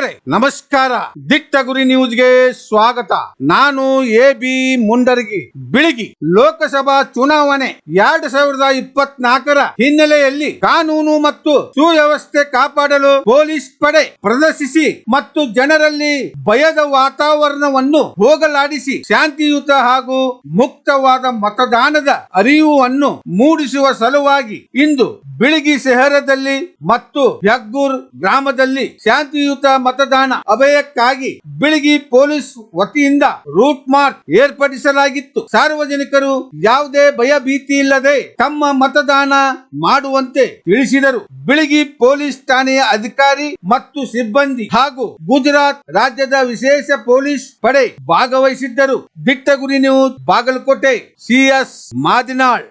ವೀಕ್ಷಕರೇ ನಮಸ್ಕಾರ. ದಿಟ್ಟ ಗುರಿ ನ್ಯೂಸ್ಗೆ ಸ್ವಾಗತ. ನಾನು ಎ.ಬಿ. ಮುಂಡರಗಿ. ಬಿಳಿಗಿ ಲೋಕಸಭಾ ಚುನಾವಣೆ 2024ರ ಹಿನ್ನೆಲೆಯಲ್ಲಿ ಕಾನೂನು ಮತ್ತು ಸುವ್ಯವಸ್ಥೆ ಕಾಪಾಡಲು ಪೊಲೀಸ್ ಪಡೆ ಪ್ರದರ್ಶಿಸಿ ಮತ್ತು ಜನರಲ್ಲಿ ಭಯದ ವಾತಾವರಣವನ್ನು ಹೋಗಲಾಡಿಸಿ ಶಾಂತಿಯುತ ಹಾಗೂ ಮುಕ್ತವಾದ ಮತದಾನದ ಅರಿವನ್ನು ಮೂಡಿಸುವ ಸಲುವಾಗಿ ಇಂದು ಬಿಳಿಗಿ ಶಹರದಲ್ಲಿ ಮತ್ತು ಯಗ್ಗೂರ್ ಗ್ರಾಮದಲ್ಲಿ ಶಾಂತಿಯುತ ಮತದಾನ ಅಭಯಕ್ಕಾಗಿ ಬಿಳಿಗಿ ಪೊಲೀಸ್ ವತಿಯಿಂದ ರೂಟ್ ಮಾರ್ಚ್ ಏರ್ಪಡಿಸಲಾಗಿತ್ತು. ಸಾರ್ವಜನಿಕರು ಯಾವುದೇ ಭಯ ಭೀತಿ ಇಲ್ಲದೆ ತಮ್ಮ ಮತದಾನ ಮಾಡುವಂತೆ ತಿಳಿಸಿದರು. ಬಿಳಿಗಿ ಪೊಲೀಸ್ ಠಾಣೆಯ ಅಧಿಕಾರಿ ಮತ್ತು ಸಿಬ್ಬಂದಿ ಹಾಗೂ ಗುಜರಾತ್ ರಾಜ್ಯದ ವಿಶೇಷ ಪೊಲೀಸ್ ಪಡೆ ಭಾಗವಹಿಸಿದ್ದರು. ದಿಟ್ಟ ಗುರಿ ನ್ಯೂಸ್ ಬಾಗಲಕೋಟೆ. CS ಮಾದಿನಾಳ್.